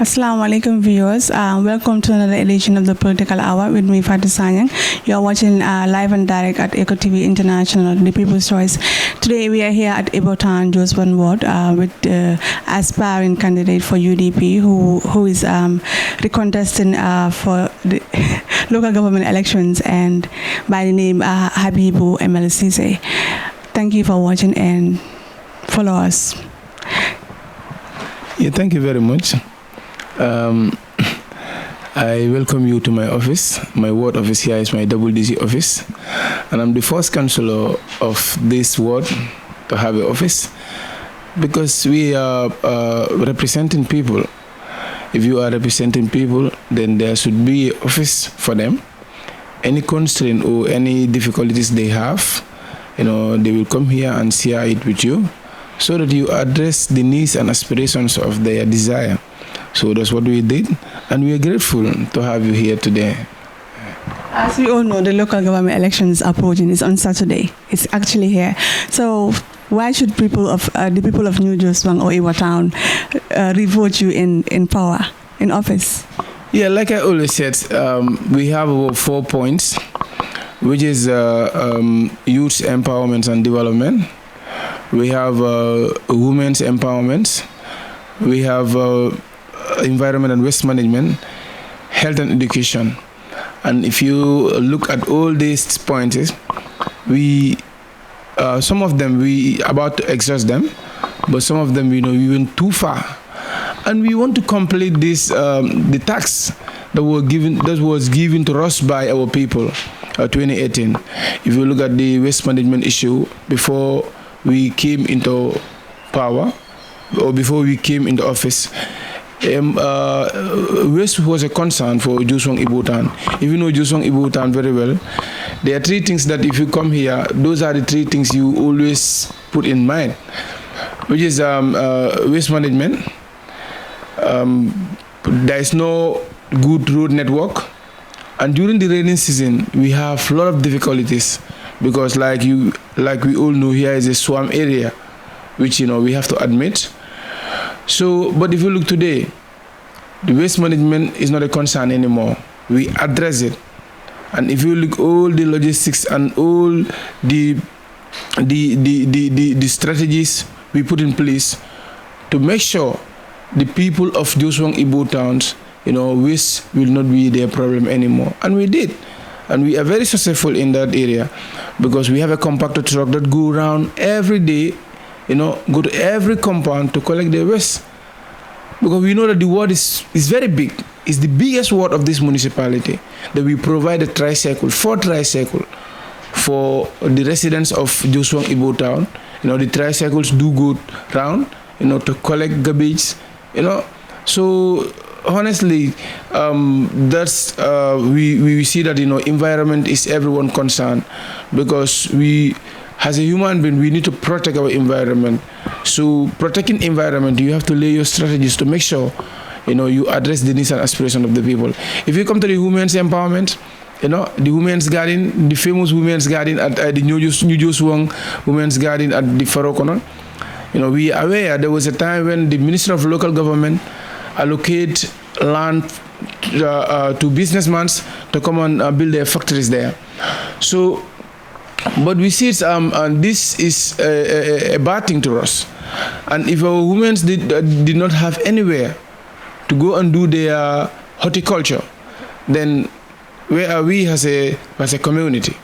Assalamu alaikum viewers. Welcome to another edition of the Political Hour with me, Fatih Sanyang. You are watching live and direct at Eco TV International, the People's Choice. Today we are here at Ebotown, Jeswang Ward, with the aspiring candidate for UDP who is recontesting for the local government elections, and by the name Habib ML Ceesay. Thank you for watching and follow us. Yeah, thank you very much. I welcome you to my office. My ward office here is my WDC office, and I'm the first councillor of this ward to have an office, because we are representing people. If you are representing people, then there should be an office for them. Any constraint or any difficulties they have, they will come here and share it with you, so that you address the needs and aspirations of their desire. So that's what we did, and we are grateful to have you here today. As we all know, the local government election is approaching. It's on Saturday. It's actually here. So why should the people of New Jeswang or Ebotown revote you in power, in office? Yeah, like I always said, we have about 4 points, which is youth empowerment and development. We have women's empowerment. We have environment and waste management, health and education. And if you look at all these points, some of them we about to exhaust them, but some of them we went too far, and we want to complete this the tax that was given to us by our people 2018. If you look at the waste management issue, before we came into power or before we came into office, waste was a concern for Jeswang Ebotown. If you know Jeswang Ebotown very well, there are 3 things that if you come here, those are the 3 things you always put in mind, which is waste management. There is no good road network, and during the rainy season we have a lot of difficulties, because like we all know, here is a swamp area, which we have to admit. So, but if you look today, the waste management is not a concern anymore. We address it, and if you look all the logistics and all the strategies we put in place to make sure the people of Jeswang Ebotown, waste will not be their problem anymore, and we did, and we are very successful in that area, because we have a compactor truck that go around every day. Go to every compound to collect the waste, because we know that the ward is very big. It's the biggest ward of this municipality, that we provide a tricycle for the residents of Jeswang Ebotown. The tricycles do go round, to collect garbage, So honestly, that's we see that environment is everyone concerned, because as a human being, we need to protect our environment. So protecting environment, you have to lay your strategies to make sure, you address the needs and aspirations of the people. If you come to the women's empowerment, the women's garden, the famous women's garden at the New Jeswang women's garden at the Farokono, we are aware there was a time when the Minister of Local Government allocate land to businessmen to come and build their factories there. So, but we see this is a bad thing to us. And if our women did not have anywhere to go and do their horticulture, then where are we as a community?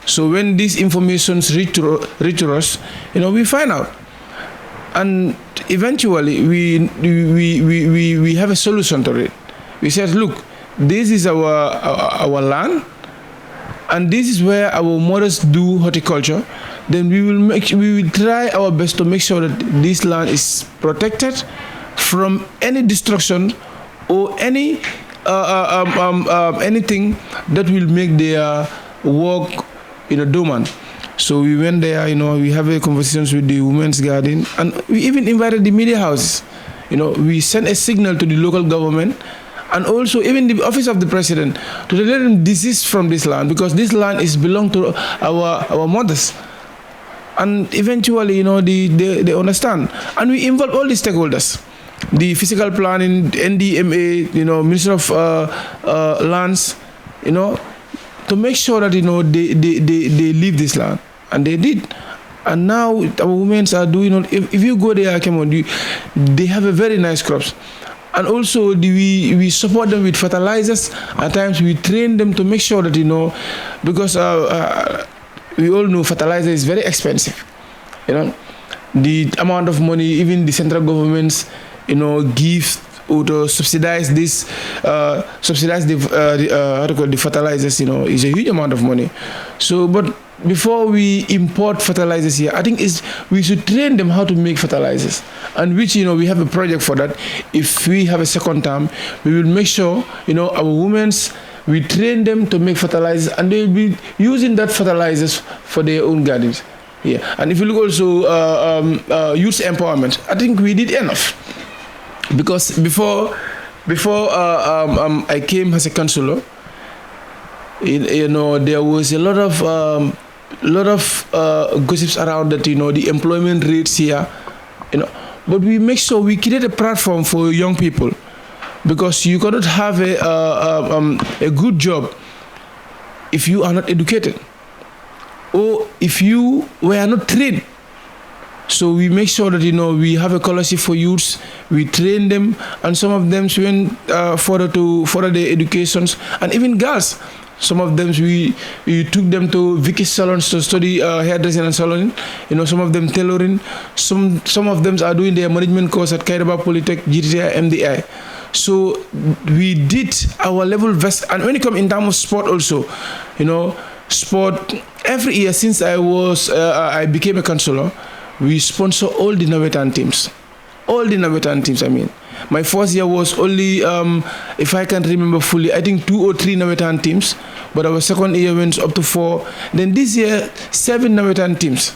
So when these informations reach to us, we find out, and eventually we have a solution to it. We said, look, this is our land, and this is where our mothers do horticulture. Then we will try our best to make sure that this land is protected from any destruction or any anything that will make their work dormant. So we went there, we have a conversations with the women's garden, and we even invited the media houses. We sent a signal to the local government, and also even the office of the president, to let them desist from this land, because this land is belong to our mothers. And eventually, they understand. And we involve all the stakeholders. the physical planning, NDMA, Minister of Lands, to make sure that they leave this land, and they did. And now our women are doing. If you go there, come on, they have a very nice crops. And also we support them with fertilizers. At times we train them to make sure that because we all know fertilizer is very expensive. The amount of money even the central governments give or to subsidize this the fertilizers is a huge amount of money. So but before we import fertilizers here, I think we should train them how to make fertilizers, and which we have a project for that. If we have a second term, we will make sure our women's, we train them to make fertilizers, and they will be using that fertilizers for their own gardens. Yeah, and if you look also youth empowerment, I think we did enough, because before I came as a councillor, there was a lot of gossips around that the employment rates here, but we make sure we create a platform for young people, because you cannot have a good job if you are not educated, or if you were not trained. So we make sure that we have a scholarship for youths, we train them, and some of them went further their educations, and even girls. Some of them we took them to Vicky's salons to study hairdressing and saloning. Some of them tailoring. Some of them are doing their management course at Kairaba Polytech, GTI, MDI. So we did our level best. And when it comes in terms of sport also, sport, every year since I became a councillor, we sponsor all the Nawetan teams. All the Nawetan teams, I mean. My first year was only, if I can remember fully, I think 2 or 3 Nawetan teams. But our second year went up to 4. Then this year, 7 Nawetan teams.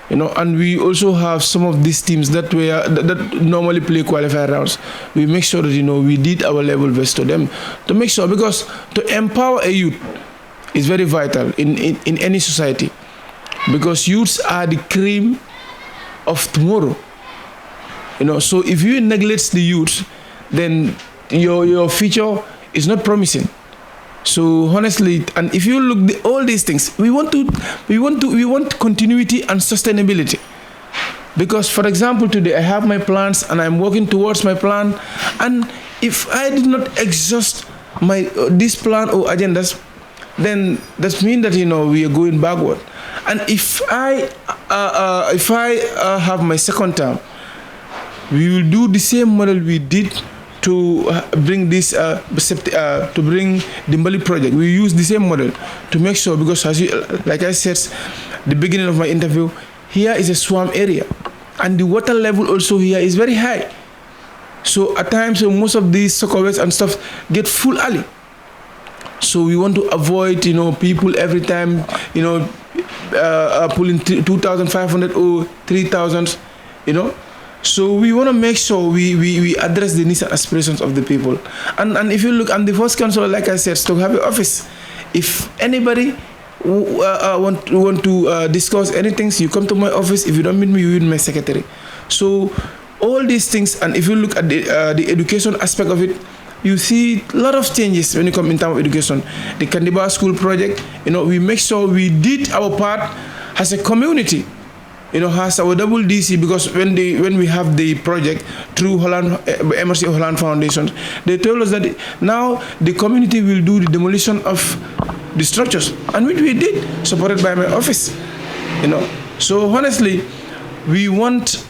And we also have some of these teams that normally play qualifier rounds. We make sure that we did our level best to them, to make sure, because to empower a youth is very vital in any society, because youths are the cream of tomorrow. So if you neglect the youth, then your future is not promising. So honestly, and if you look all these things, we want continuity and sustainability. Because, for example, today I have my plans and I'm working towards my plan, and if I did not exhaust this plan or agendas, then that means that we are going backward. And if I have my second term, we will do the same model we did to bring this to bring the Mbali project. We use the same model to make sure, because like I said the beginning of my interview, here is a swamp area, and the water level also here is very high. So at times most of these soccerways and stuff get full early. So we want to avoid people every time pulling 2,500 or 3,000, So we want to make sure we address the needs and aspirations of the people. And if you look, I'm the first councillor, like I said, to have an office. If anybody want to discuss anything, you come to my office. If you don't meet me, you meet my secretary. So all these things, and if you look at the education aspect of it, you see a lot of changes when you come in terms of education. The Kandiba School project, we make sure we did our part as a community. Has our double DC, because when we have the project through MRC Holland Foundation, they told us that now the community will do the demolition of the structures, and which we did, supported by my office. So honestly, we want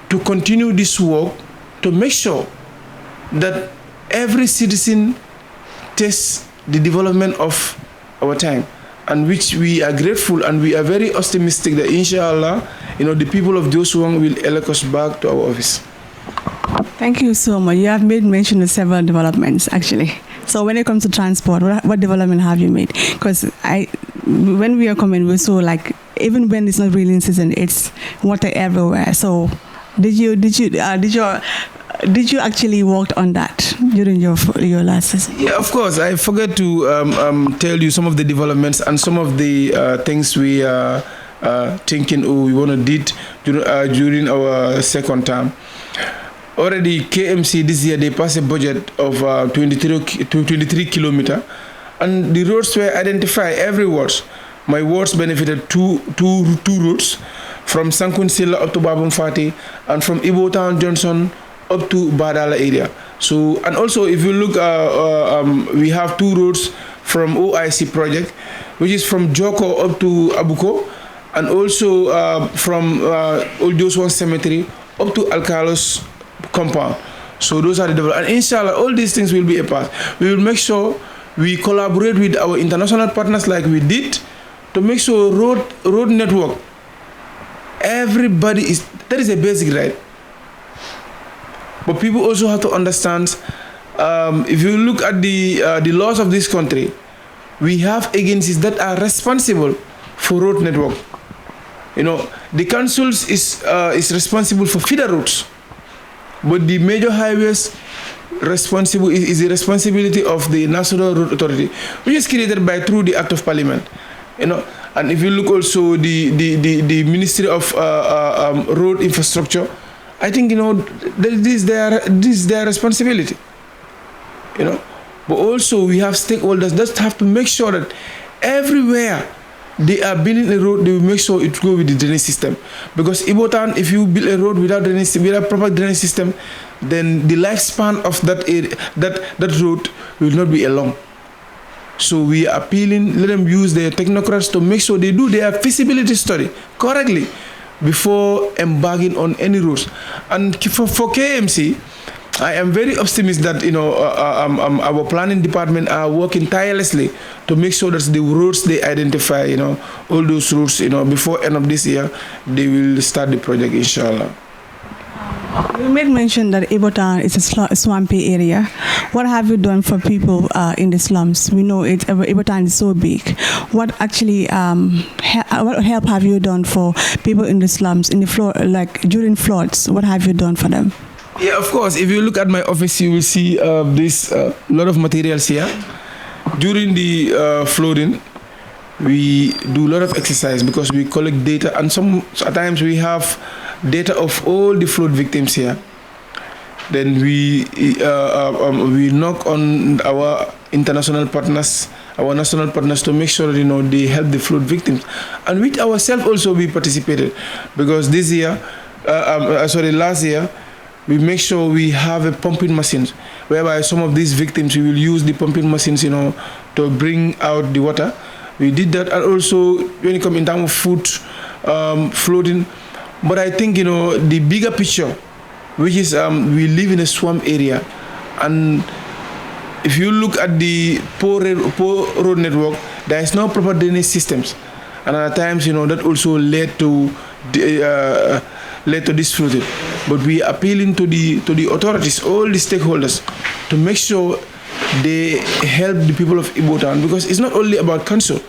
to continue this work to make sure that every citizen tastes the development of our time, and which we are grateful, and we are very optimistic that inshallah, the people of Jeswang will elect us back to our office. Thank you so much. You have made mention of several developments, actually. So when it comes to transport, what development have you made? Because when we are coming, we saw even when it's not really in season, it's water everywhere. So did you actually work on that during your last season? Yeah, of course. I forgot to tell you some of the developments and some of the things we are thinking we want to do during our second term. already KMC this year, they passed a budget of 23 kilometer, and the roads were identified every wards. My wards benefited two routes from Sankun Silla up to Babum Fati, and from Ebotown Johnson up to Badala area. So, and also if you look, we have 2 roads from OIC project, which is from Joko up to Abuko, and also from Old Jeswang Cemetery up to Alcalos compound. So those are the development. And inshallah, all these things will be a part. We will make sure we collaborate with our international partners like we did to make sure road network, everybody is, that is a basic right. But people also have to understand, if you look at the laws of this country, we have agencies that are responsible for road network. You know, the councils is responsible for feeder roads, but the major highways is the responsibility of the National Road Authority, which is created through the Act of Parliament. You know, and if you look also the Ministry of Road Infrastructure, I think, you know, this is their responsibility. You know, but also we have stakeholders that have to make sure that everywhere they are building a road, they will make sure it go with the drainage system. Because Ebotown, if you build a road without proper drainage system, then the lifespan of that area, that road will not be long. So we are appealing, let them use their technocrats to make sure they do their feasibility study correctly before embarking on any roads. And for KMC, I am very optimistic that, you know, our planning department are working tirelessly to make sure that the roads they identify, you know, all those roads, you know, before end of this year, they will start the project, inshallah. You made mention that Ebotown is a swampy area. What have you done for people in the slums? We know Ebotown is so big. What actually what help have you done for people in the slums, in the flood, like during floods? What have you done for them? Yeah, of course. If you look at my office, you will see this lot of materials here. During the flooding, we do a lot of exercise because we collect data, and at times we have data of all the flood victims here. Then we knock on our international partners, our national partners, to make sure, you know, they help the flood victims. And with ourselves also we participated, because this year, last year, we make sure we have a pumping machines, whereby some of these victims, we will use the pumping machines, you know, to bring out the water. We did that, and also when it comes in terms of food, flooding. But I think, you know, the bigger picture, which is we live in a swamp area, and if you look at the poor road network, there is no proper drainage systems, and at times, you know, that also led to this flooding. But we are appealing to the authorities, all the stakeholders, to make sure they help the people of Ebotown, because it's not only about council,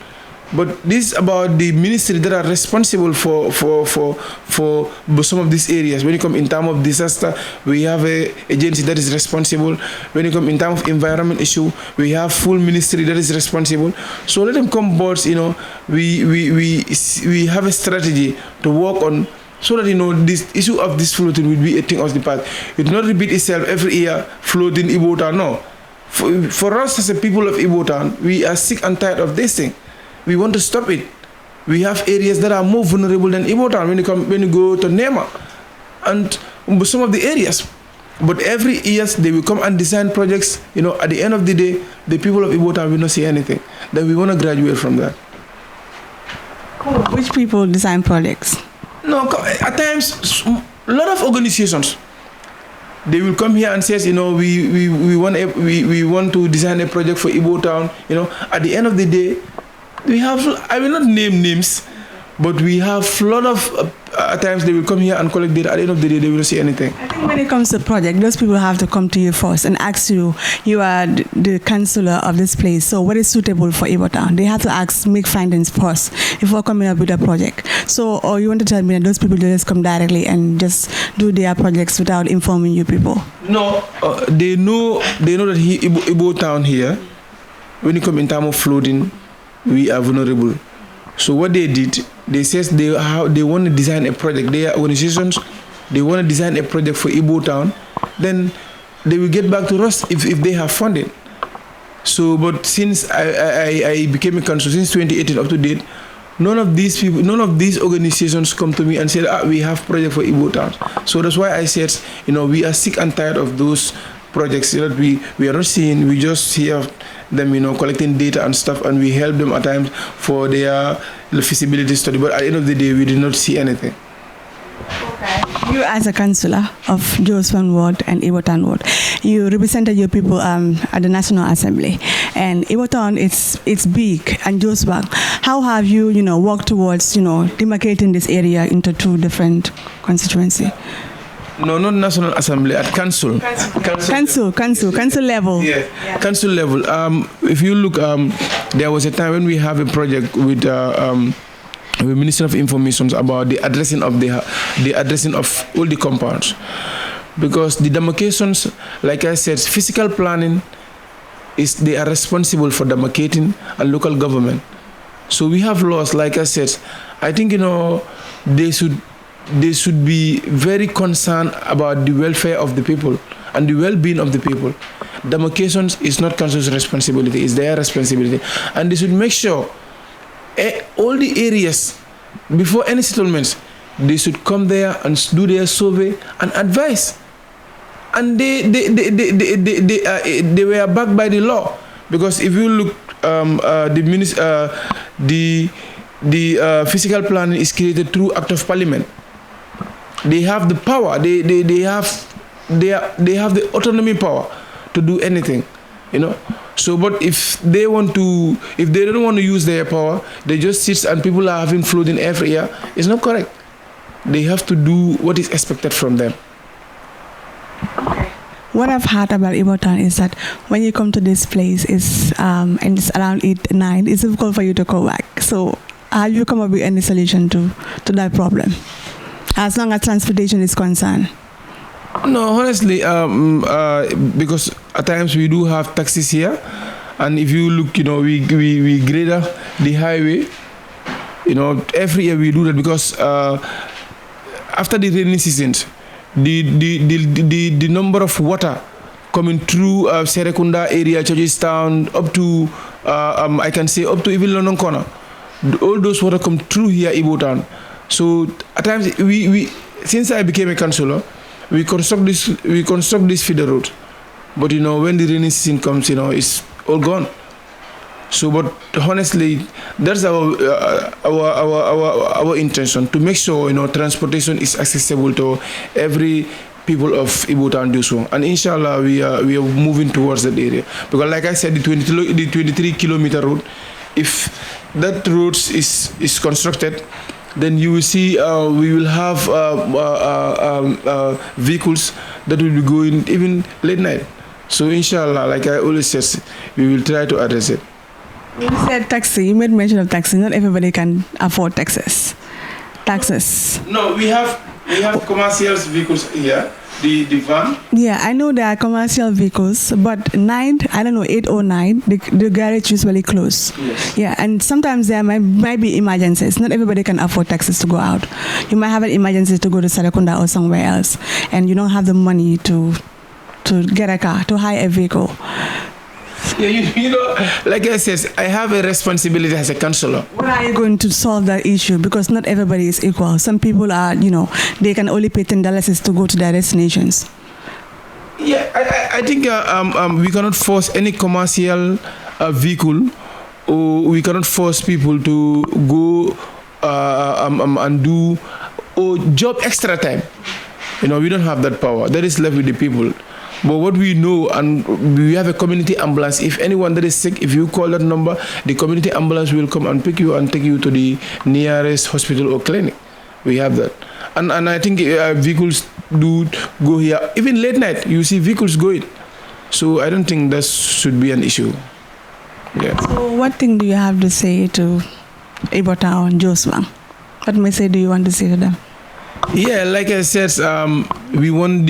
but this is about the ministry that are responsible for some of these areas. When you come in terms of disaster, we have an agency that is responsible. When you come in terms of environment issue, we have full ministry that is responsible. So let them come board, you know, we have a strategy to work on, so that, you know, this issue of this flooding will be a thing of the past. It will not repeat itself every year, flooding Ebotown, no. For us as a people of Ebotown, we are sick and tired of this thing. We want to stop it. We have areas that are more vulnerable than Ebotown when you go to Nema and some of the areas. But every year they will come and design projects. You know, at the end of the day, the people of Ebotown will not see anything. Then we want to graduate from that. Which people design projects? No, at times, a lot of organizations, they will come here and say, you know, we want to design a project for Ebotown. You know, at the end of the day, we have, I will not name names, but we have a lot of, at times they will come here and collect data. At the end of the day, they will not see anything. I think when it comes to project, those people have to come to you first and ask you, you are the councillor of this place, so what is suitable for Ebotown? They have to make findings first before coming up with a project. So, or you want to tell me that those people just come directly and just do their projects without informing you people? No, they know that Ebotown here, when you come in time of flooding, we are vulnerable. So what they did, they said they want to design a project. Their organizations, they want to design a project for Ebotown then they will get back to us if they have funding. So, but since I became a councillor since 2018 up to date, none of these people, none of these organizations come to me and said, we have project for Ebotown. So that's why I said, we are sick and tired of those projects that we are not seeing. We just hear them, collecting data and stuff, and we help them at times for their feasibility study. But at the end of the day, we did not see anything. Okay. You as a councillor of Jeswang Ward and Ebotown Ward, you represented your people at the National Assembly, and Ebotown it's big and Jeswang. How have you worked towards demarcating this area into two different constituencies? No, not National Assembly, at council. Council level. Yeah. Council level. If you look, there was a time when we have a project with the Minister of Information about the addressing of all the compounds, because the demarcations, like I said, physical planning they are responsible for demarcating and local government. So we have laws, like I said. I think they should be very concerned about the welfare of the people and the well-being of the people. Demarcations is not council's responsibility; it's their responsibility, and they should make sure all the areas, before any settlements, they should come there and do their survey and advise. And they were backed by the law, because if you look, the physical planning is created through Act of Parliament. They have the power. They have the autonomy power to do anything, So, but if they don't want to use their power, they just sit and people are having flooding every year. It's not correct. They have to do what is expected from them. What I've heard about Ebotown is that when you come to this place, and it's around 8, 9, it's difficult for you to go back. So, have you come up with any solution to that problem, as long as transportation is concerned? No, honestly, because at times we do have taxis here, and if you look, we grade the highway. Every year we do that, because after the rainy season, the number of water coming through Serekunda area, Georgetown, up to I can say up to even London Corner, all those water come through here, Ebotown. So at times we since I became a councillor, we construct this feeder road, but when the rainy season comes, it's all gone. So, but honestly, that's our intention, to make sure transportation is accessible to every people of Ebotown Jeswang, and inshallah we are moving towards that area, because like I said, the 23-kilometer road, if that road is constructed, then you will see we will have vehicles that will be going even late night. So inshallah, like I always say, we will try to address it. You said taxi. You made mention of taxi. Not everybody can afford taxes. No, we have commercial vehicles here. The van? Yeah, I know there are commercial vehicles, but 8 or 9, the garage usually close. Yes. Yeah, and sometimes there might be emergencies. Not everybody can afford taxis to go out. You might have an emergency to go to Serekunda or somewhere else, and you don't have the money to get a car, to hire a vehicle. Yeah, like I said, I have a responsibility as a councillor. What are you going to solve that issue? Because not everybody is equal. Some people are, they can only pay $10 to go to their destinations. Yeah, I think we cannot force any commercial vehicle, or we cannot force people to go and do or job extra time. We don't have that power. That is left with the people. But what we know, and we have a community ambulance. If anyone that is sick, if you call that number, the community ambulance will come and pick you and take you to the nearest hospital or clinic. We have that. And I think vehicles do go here. Even late night, you see vehicles going. So I don't think that should be an issue. Yeah. So what thing do you have to say to Ebotown, Jeswang? What message do you want to say to them? Yeah, like I said, we want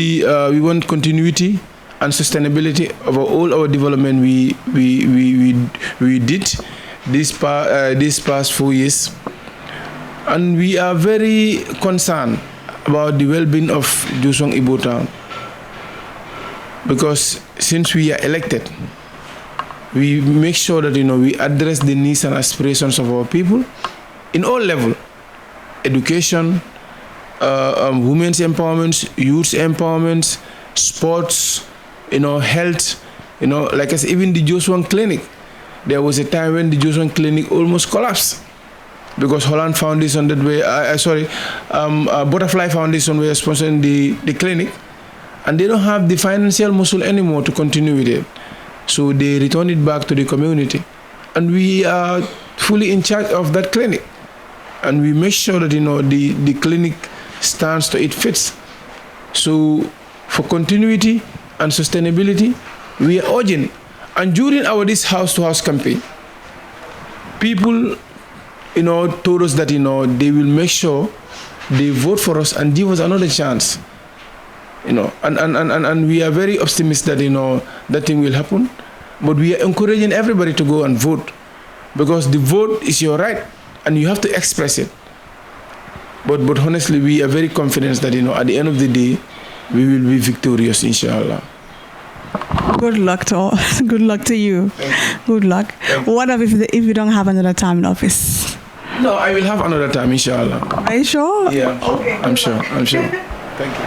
continuity and sustainability of all our development we did this past 4 years, and we are very concerned about the well-being of Jeswang Ebotown. because since we are elected, we make sure that we address the needs and aspirations of our people in all levels: education, women's empowerment, youth empowerment, sports, health. Like I said, even the Jeswang clinic. There was a time when the Jeswang clinic almost collapsed because Holland Foundation Butterfly Foundation were sponsoring the clinic, and they don't have the financial muscle anymore to continue with it. So they return it back to the community, and we are fully in charge of that clinic, and we make sure that the clinic stands to its fits. So for continuity and sustainability, we are urging, and during this house-to-house campaign, people told us that they will make sure they vote for us and give us another chance. And we are very optimistic that that thing will happen. But we are encouraging everybody to go and vote, because the vote is your right and you have to express it. But honestly, we are very confident that at the end of the day, we will be victorious, inshallah. Good luck to all. Good luck to you. Good luck. What if you don't have another time in office? No, I will have another time, inshallah. Are you sure? Yeah. Okay. I'm sure. Thank you.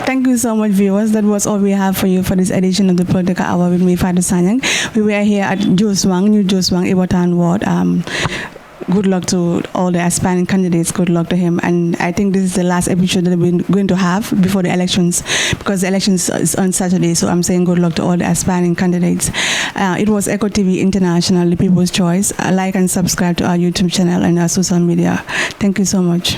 Thank you so much, viewers. That was all we have for you for this edition of the Political Hour with me, Fatu Sanyang. We were here at Jeswang, New Jeswang, Ebotown Ward. Good luck to all the aspiring candidates. Good luck to him. And I think this is the last episode that we're going to have before the elections, because the elections is on Saturday. So I'm saying good luck to all the aspiring candidates. It was Eco TV International, the People's Choice. Like and subscribe to our YouTube channel and our social media. Thank you so much.